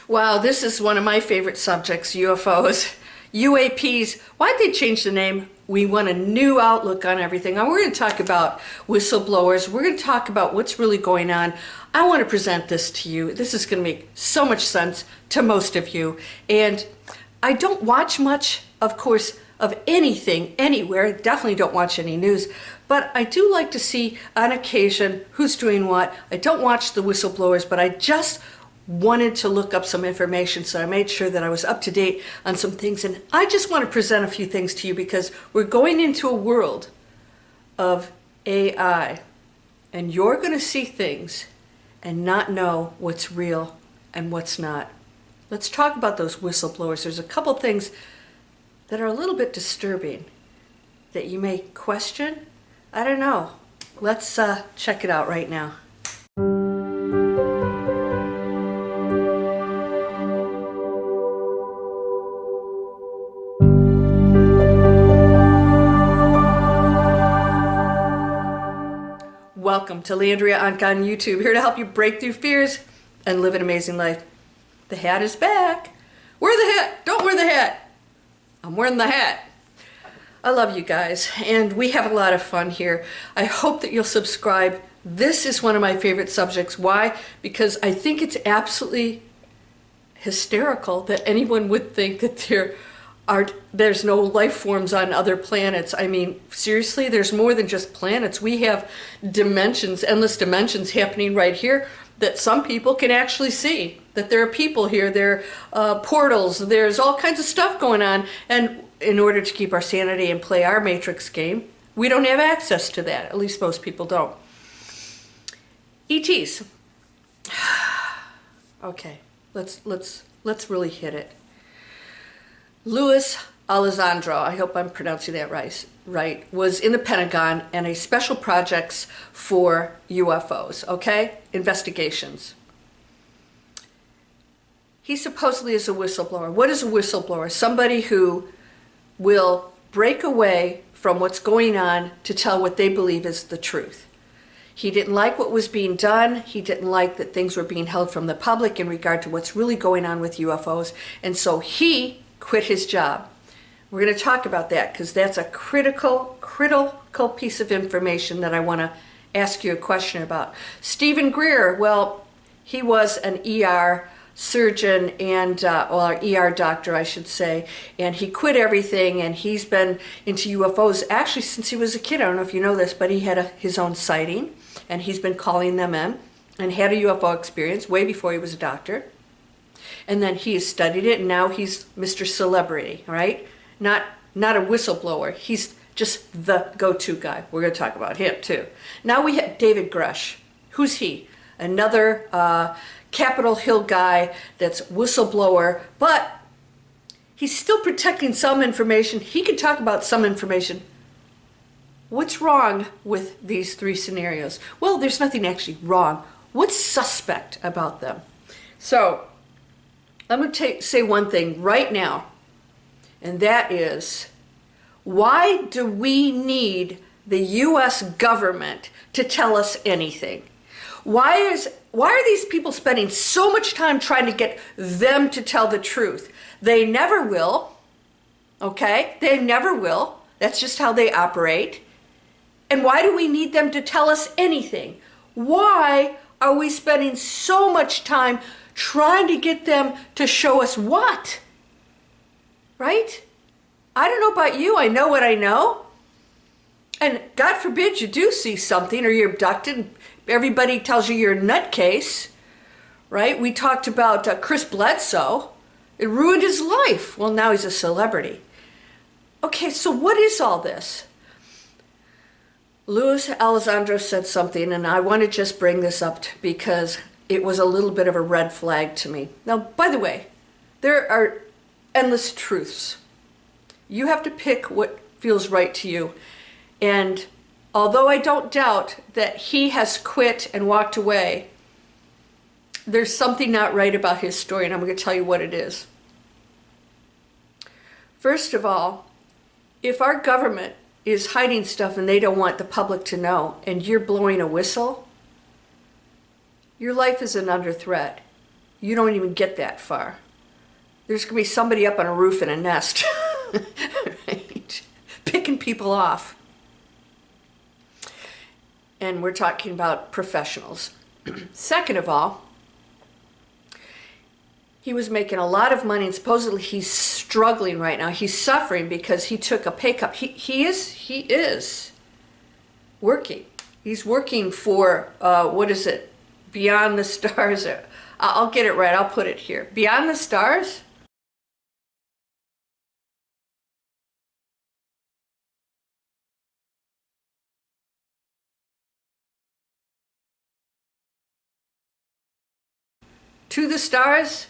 Wow, this is one of my favorite subjects, UFOs. UAPs, why'd they change the name? We want a new outlook on everything. And we're going to talk about whistleblowers. We're going to talk about what's really going on. I want to present this to you. This is going to make so much sense to most of you. And I don't watch much, of course, of anything, anywhere. Definitely don't watch any news. But I do like to see on occasion who's doing what. I don't watch the whistleblowers, but I just wanted to look up some information, so I made sure that I was up to date on some things. And I just want to present a few things to you because we're going into a world of AI, and you're going to see things and not know what's real and what's not. Let's talk about those whistleblowers. There's a couple things that are a little bit disturbing that you may question. I don't know. Let's check it out right now. Welcome to Landria, Onkka on YouTube, here to help you break through fears and live an amazing life. The hat is back. Wear the hat. Don't wear the hat. I'm wearing the hat. I love you guys, and we have a lot of fun here. I hope that you'll subscribe. This is one of my favorite subjects. Why? Because I think it's absolutely hysterical that anyone would think that there's no life forms on other planets. I mean, seriously, there's more than just planets. We have dimensions, endless dimensions happening right here that some people can actually see. That there are people here, there are portals, there's all kinds of stuff going on. And in order to keep our sanity and play our matrix game, we don't have access to that. At least most people don't. ETs. Okay, let's really hit it. Luis Alezondo, I hope I'm pronouncing that right, was in the Pentagon and a special projects for UFOs, okay? Investigations. He supposedly is a whistleblower. What is a whistleblower? Somebody who will break away from what's going on to tell what they believe is the truth. He didn't like what was being done. He didn't like that things were being held from the public in regard to what's really going on with UFOs. And so he quit his job. We're going to talk about that because that's a critical piece of information that I want to ask you a question about. Steven Greer, well, he was an ER surgeon and, well, an ER doctor, I should say, and he quit everything and he's been into UFOs actually since he was a kid. I don't know if you know this, but he had his own sighting and he's been calling them in and had a UFO experience way before he was a doctor. And then he has studied it, and now he's Mr. Celebrity, right? Not a whistleblower. He's just the go-to guy. We're going to talk about him, too. Now we have David Grusch. Who's he? Another Capitol Hill guy that's whistleblower, but he's still protecting some information. He can talk about some information. What's wrong with these three scenarios? Well, there's nothing actually wrong. What's suspect about them? So I'm going to say one thing right now, and that is, why do we need the U.S. government to tell us anything? Why are these people spending so much time trying to get them to tell the truth? They never will, okay? They never will. That's just how they operate. And why do we need them to tell us anything? Why are we spending so much time trying to get them to show us what? Right? I don't know about you. I know what I know. And God forbid you do see something or you're abducted. Everybody tells you you're a nutcase. Right? We talked about Chris Bledsoe. It ruined his life. Well, now he's a celebrity. Okay, so what is all this? Luis Alezondo said something, and I want to just bring this up because it was a little bit of a red flag to me. Now, by the way, there are endless truths. You have to pick what feels right to you. And although I don't doubt that he has quit and walked away, there's something not right about his story, and I'm going to tell you what it is. First of all, if our government is hiding stuff and they don't want the public to know, and you're blowing a whistle, your life isn't under threat. You don't even get that far. There's going to be somebody up on a roof in a nest, right? Picking people off. And we're talking about professionals. Second of all, he was making a lot of money, and supposedly he's struggling right now. He's suffering because he took a pay cut. He is working. He's working for, what is it? Beyond the Stars. I'll get it right. I'll put it here. Beyond the Stars? To the Stars?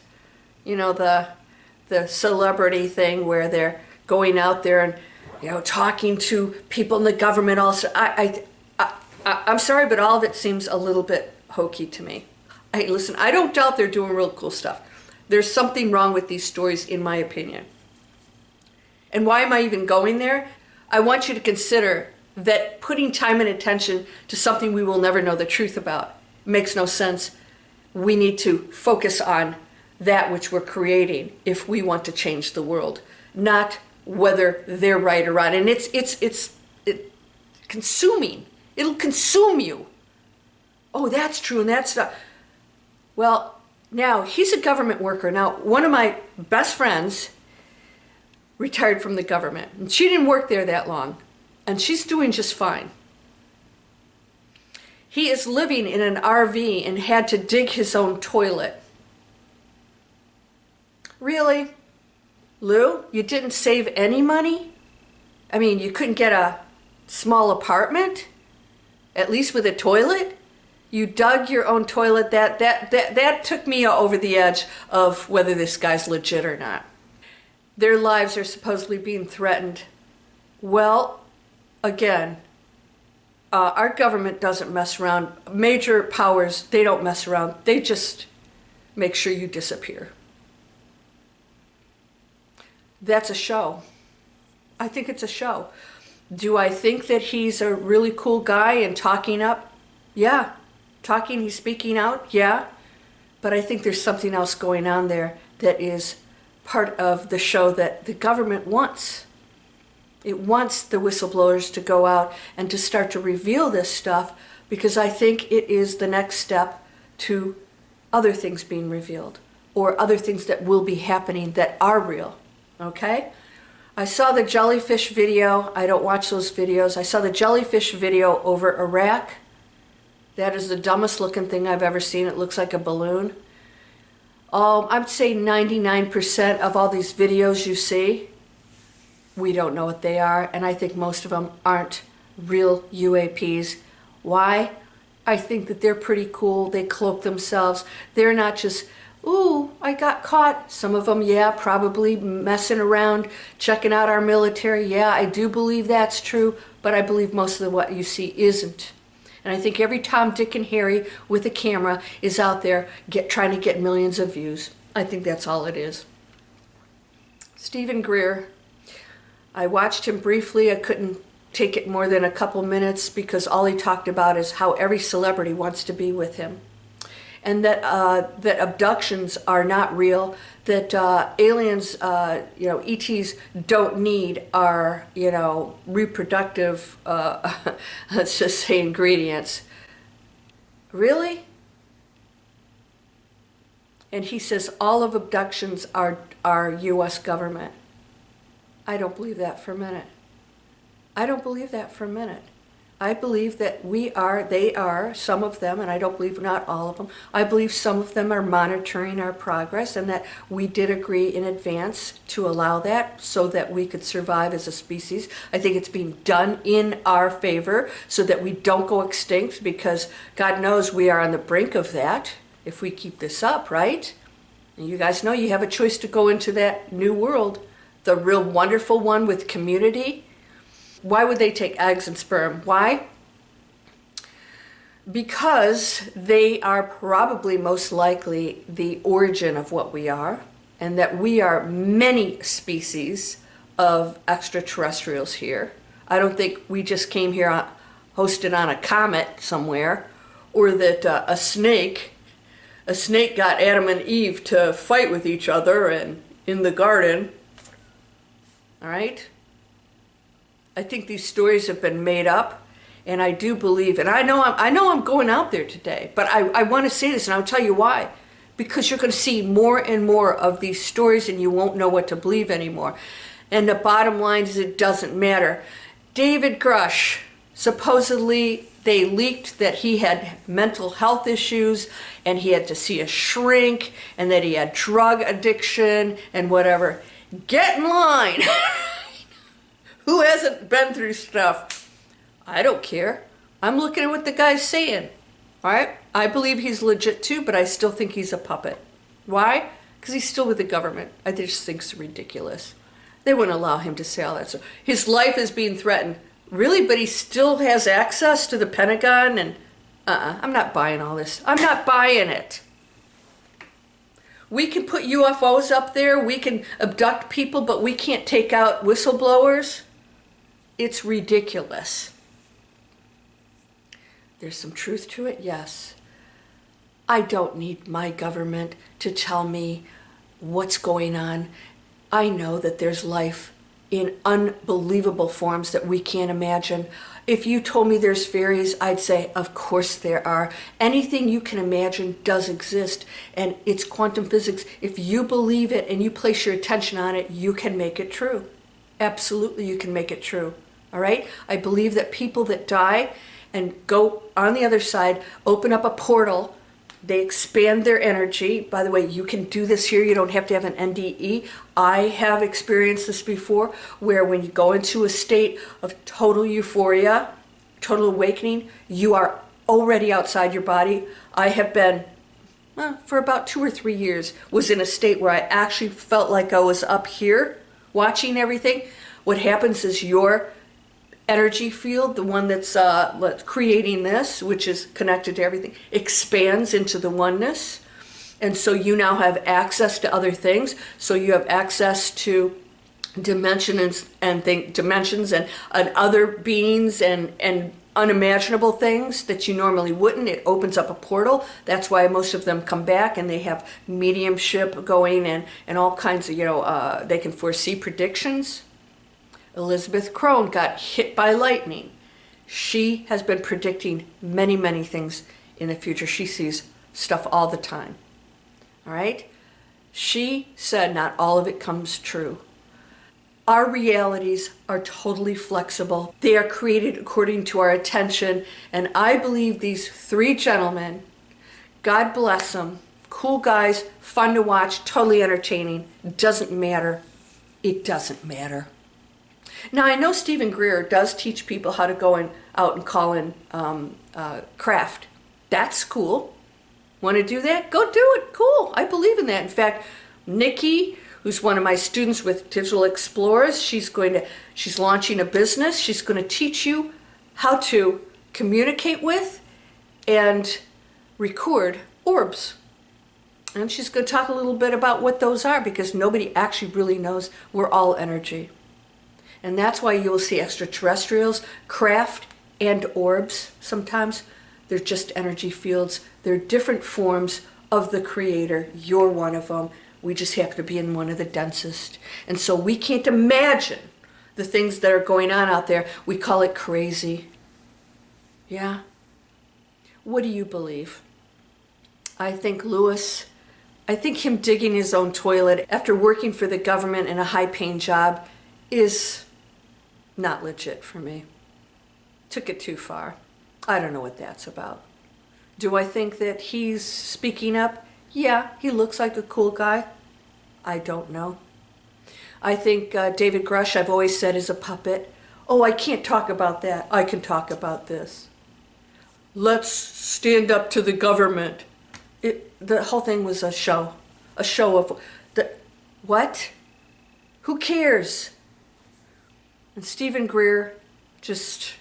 You know, the celebrity thing where they're going out there and, you know, talking to people in the government also. I'm sorry, but all of it seems a little bit hokey to me. Hey, listen, I don't doubt they're doing real cool stuff. There's something wrong with these stories, in my opinion. And why am I even going there? I want you to consider that putting time and attention to something we will never know the truth about makes no sense. We need to focus on that which we're creating if we want to change the world, not whether they're right or wrong. And it's consuming. It'll consume you. Oh, that's true, and that's not. Well, now, he's a government worker. Now, one of my best friends retired from the government, and she didn't work there that long, and she's doing just fine. He is living in an RV and had to dig his own toilet. Really? Lou, you didn't save any money? I mean, you couldn't get a small apartment? At least with a toilet? You dug your own toilet. That took me over the edge of whether this guy's legit or not. Their lives are supposedly being threatened. Well, again, our government doesn't mess around. Major powers, they don't mess around. They just make sure you disappear. That's a show. I think it's a show. Do I think that he's a really cool guy and talking up? Yeah. He's speaking out? Yeah. But I think there's something else going on there that is part of the show that the government wants. It wants the whistleblowers to go out and to start to reveal this stuff, because I think it is the next step to other things being revealed, or other things that will be happening that are real. Okay? I saw the Jellyfish video. I don't watch those videos. I saw the Jellyfish video over Iraq. That is the dumbest looking thing I've ever seen. It looks like a balloon. I would say 99% of all these videos you see, we don't know what they are, and I think most of them aren't real UAPs. Why? I think that they're pretty cool. They cloak themselves. They're not just, ooh, I got caught. Some of them, yeah, probably messing around, checking out our military. Yeah, I do believe that's true, but I believe most of what you see isn't. And I think every Tom, Dick, and Harry with a camera is out there trying to get millions of views. I think that's all it is. Steven Greer, I watched him briefly. I couldn't take it more than a couple minutes because all he talked about is how every celebrity wants to be with him. And that that abductions are not real, that aliens, ETs don't need our, reproductive, let's just say, ingredients. Really? And he says all of abductions are U.S. government. I don't believe that for a minute. I don't believe that for a minute. I believe that they are, some of them, and I don't believe not all of them, I believe some of them are monitoring our progress, and that we did agree in advance to allow that so that we could survive as a species. I think it's being done in our favor so that we don't go extinct, because God knows we are on the brink of that if we keep this up, right? And you guys know you have a choice to go into that new world, the real wonderful one with community. Why would they take eggs and sperm? Why? Because they are probably most likely the origin of what we are, and that we are many species of extraterrestrials here. I don't think we just came here hosted on a comet somewhere, or that a snake a snake got Adam and Eve to fight with each other and in the garden. All right? I think these stories have been made up, and I do believe, and I know I'm going out there today, but I want to say this, and I'll tell you why. Because you're going to see more and more of these stories, and you won't know what to believe anymore. And the bottom line is it doesn't matter. David Grusch, supposedly they leaked that he had mental health issues, and he had to see a shrink, and that he had drug addiction, and whatever. Get in line! Who hasn't been through stuff? I don't care. I'm looking at what the guy's saying. All right? I believe he's legit too, but I still think he's a puppet. Why? Because he's still with the government. I just think it's ridiculous. They wouldn't allow him to say all that stuff. His life is being threatened. Really? But he still has access to the Pentagon? And I'm not buying all this. I'm not buying it. We can put UFOs up there. We can abduct people, but we can't take out whistleblowers. It's ridiculous. There's some truth to it, yes. I don't need my government to tell me what's going on. I know that there's life in unbelievable forms that we can't imagine. If you told me there's fairies, I'd say, of course there are. Anything you can imagine does exist, and it's quantum physics. If you believe it and you place your attention on it, you can make it true. Absolutely, you can make it true. All right? I believe that people that die and go on the other side, open up a portal, they expand their energy. By the way, you can do this here. You don't have to have an NDE. I have experienced this before, where when you go into a state of total euphoria, total awakening, you are already outside your body. I have been, for about 2 or 3 years, was in a state where I actually felt like I was up here watching everything. What happens is your energy field, the one that's creating this, which is connected to everything, expands into the oneness. And so you now have access to other things. So you have access to dimensions and other beings and unimaginable things that you normally wouldn't. It opens up a portal. That's why most of them come back, and they have mediumship going and all kinds of, they can foresee predictions. Elizabeth Crone got hit by lightning. She has been predicting many, many things in the future. She sees stuff all the time. All right? She said not all of it comes true. Our realities are totally flexible. They are created according to our attention. And I believe these 3 gentlemen, God bless them, cool guys, fun to watch, totally entertaining. Doesn't matter. It doesn't matter. Now, I know Steven Greer does teach people how to go out and call in craft. That's cool. Want to do that? Go do it. Cool. I believe in that. In fact, Nikki, who's one of my students with Digital Explorers, she's launching a business. She's going to teach you how to communicate with and record orbs. And she's going to talk a little bit about what those are, because nobody actually really knows. We're all energy. And that's why you'll see extraterrestrials, craft, and orbs sometimes. They're just energy fields. They're different forms of the Creator. You're one of them. We just happen to be in one of the densest. And so we can't imagine the things that are going on out there. We call it crazy. Yeah? What do you believe? I think him digging his own toilet after working for the government in a high-paying job is not legit for me. Took it too far. I don't know what that's about. Do I think that he's speaking up? Yeah, he looks like a cool guy. I don't know. I think David Grusch, I've always said, is a puppet. Oh, I can't talk about that. I can talk about this. Let's stand up to the government. The whole thing was a show. A show of what? Who cares? And Steven Greer, just,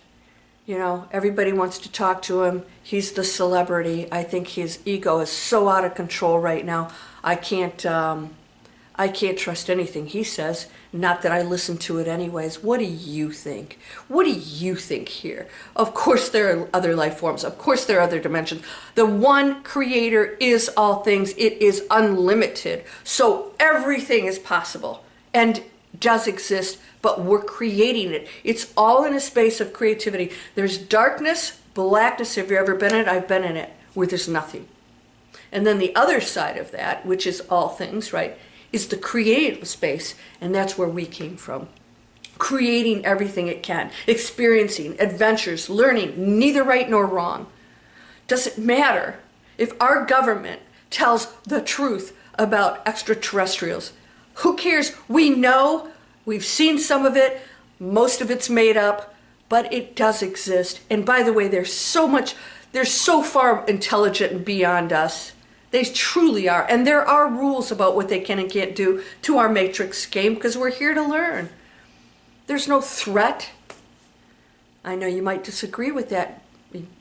everybody wants to talk to him. He's the celebrity. I think his ego is so out of control right now. I I can't trust anything he says. Not that I listen to it anyways. What do you think? What do you think here? Of course there are other life forms. Of course there are other dimensions. The one creator is all things. It is unlimited. So everything is possible and does exist, but we're creating it. It's all in a space of creativity. There's darkness, blackness. Have you ever been in it? I've been in it, where there's nothing. And then the other side of that, which is all things, right, is the creative space, and that's where we came from. Creating everything it can, experiencing, adventures, learning, neither right nor wrong. Doesn't matter if our government tells the truth about extraterrestrials. Who cares? We know, we've seen some of it, most of it's made up, but it does exist. And by the way, they're so far intelligent and beyond us. They truly are. And there are rules about what they can and can't do to our Matrix game because we're here to learn. There's no threat. I know you might disagree with that.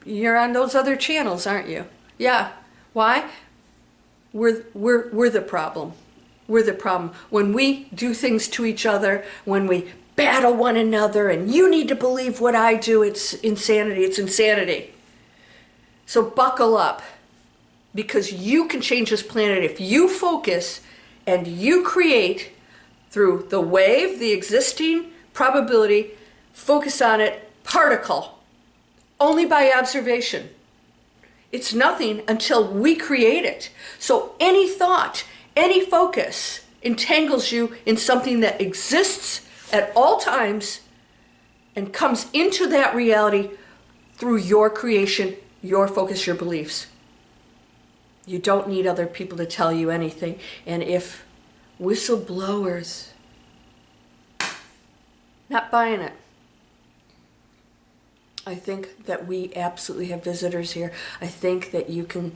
You're on those other channels, aren't you? Yeah. Why? We're the problem. We're the problem. When we do things to each other, when we battle one another, and you need to believe what I do, it's insanity. It's insanity. So buckle up. Because you can change this planet if you focus and you create through the wave, the existing probability, focus on it, particle, only by observation. It's nothing until we create it. So any thought, any focus entangles you in something that exists at all times and comes into that reality through your creation, your focus, your beliefs. You don't need other people to tell you anything. And if whistleblowers, not buying it. I think that we absolutely have visitors here. I think that you can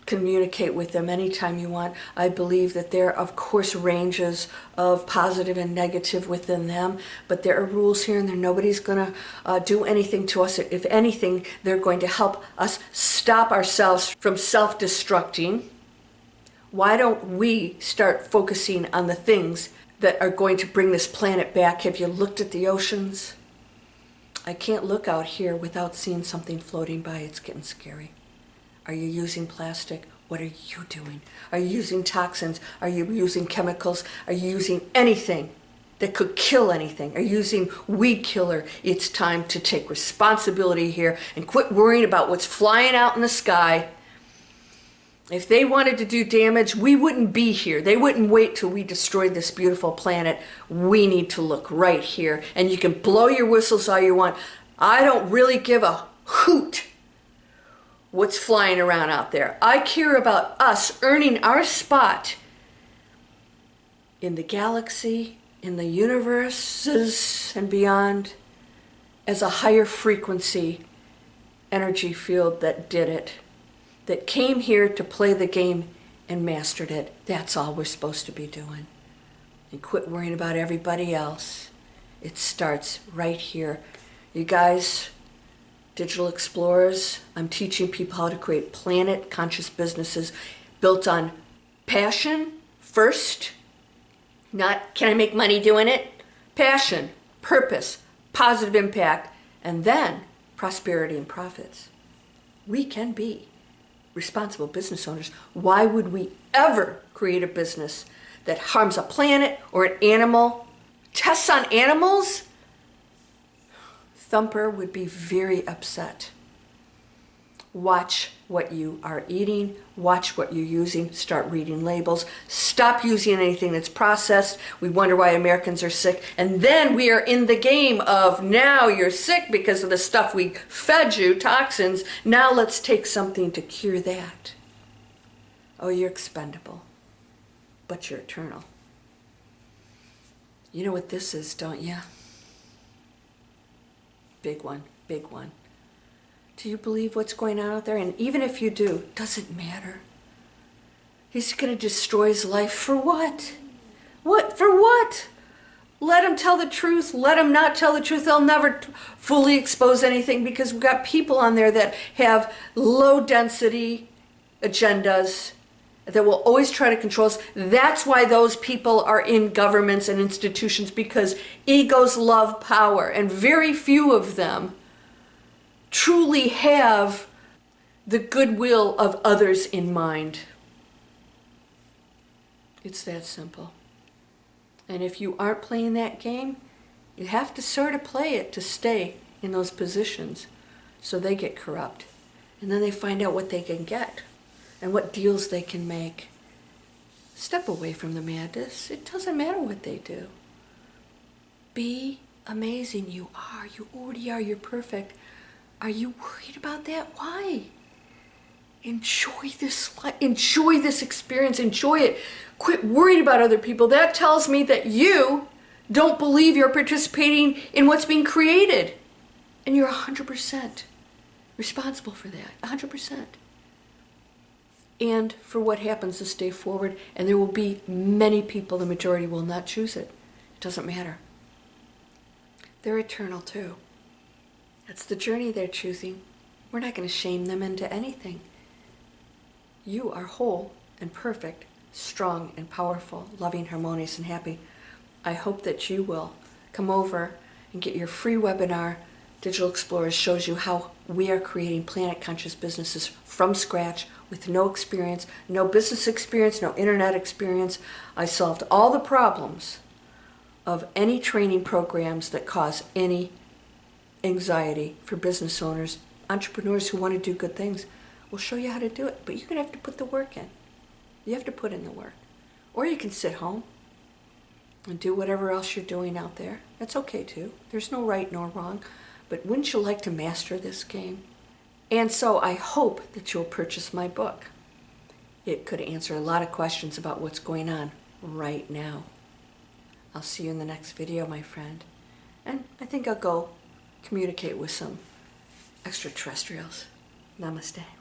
communicate with them anytime you want. I believe that there are, of course, ranges of positive and negative within them, but there are rules here and nobody's going to do anything to us. If anything, they're going to help us stop ourselves from self-destructing. Why don't we start focusing on the things that are going to bring this planet back? Have you looked at the oceans? I can't look out here without seeing something floating by. It's getting scary. Are you using plastic? What are you doing? Are you using toxins? Are you using chemicals? Are you using anything that could kill anything? Are you using weed killer? It's time to take responsibility here and quit worrying about what's flying out in the sky. If they wanted to do damage, we wouldn't be here. They wouldn't wait till we destroyed this beautiful planet. We need to look right here. And you can blow your whistles all you want. I don't really give a hoot what's flying around out there. I care about us earning our spot in the galaxy, in the universes and beyond, as a higher frequency energy field that did it, that came here to play the game and mastered it. That's all we're supposed to be doing. And quit worrying about everybody else. It starts right here. You guys, digital explorers, I'm teaching people how to create planet conscious businesses built on passion first, not can I make money doing it? Passion, purpose, positive impact, and then prosperity and profits. We can be responsible business owners. Why would we ever create a business that harms a planet or an animal? Tests on animals? Thumper would be very upset. Watch what you are eating, watch what you're using, start reading labels, stop using anything that's processed. We wonder why Americans are sick, and then we are in the game of now you're sick because of the stuff we fed you, toxins. Now let's take something to cure that. Oh, you're expendable, but you're eternal. You know what this is, don't you? Big one, big one. Do you believe what's going on out there? And even if you do, doesn't matter. He's going to destroy his life for what? What? For what? Let him tell the truth. Let him not tell the truth. They'll never fully expose anything because we've got people on there that have low density agendas that will always try to control us. That's why those people are in governments and institutions, because egos love power, and very few of them truly have the goodwill of others in mind. It's that simple. And if you aren't playing that game, you have to sort of play it to stay in those positions. So they get corrupt. And then they find out what they can get and what deals they can make. Step away from the madness. It doesn't matter what they do. Be amazing. You are. You already are. You're perfect. Are you worried about that? Why? Enjoy this life. Enjoy this experience. Enjoy it. Quit worrying about other people. That tells me that you don't believe you're participating in what's being created. And you're 100% responsible for that. 100%. And for what happens this day forward. And there will be many people, the majority will not choose it. It doesn't matter. They're eternal too. That's the journey they're choosing. We're not going to shame them into anything. You are whole and perfect, strong and powerful, loving, harmonious, and happy. I hope that you will come over and get your free webinar. Digital Explorers shows you how we are creating planet conscious businesses from scratch with no experience, no business experience, no internet experience. I solved all the problems of any training programs that cause any anxiety for business owners, entrepreneurs who want to do good things. We'll show you how to do it, but you're going to have to put the work in. You have to put in the work. Or you can sit home and do whatever else you're doing out there. That's okay too. There's no right nor wrong. But wouldn't you like to master this game? And so I hope that you'll purchase my book. It could answer a lot of questions about what's going on right now. I'll see you in the next video, my friend. And I think I'll go communicate with some extraterrestrials. Namaste.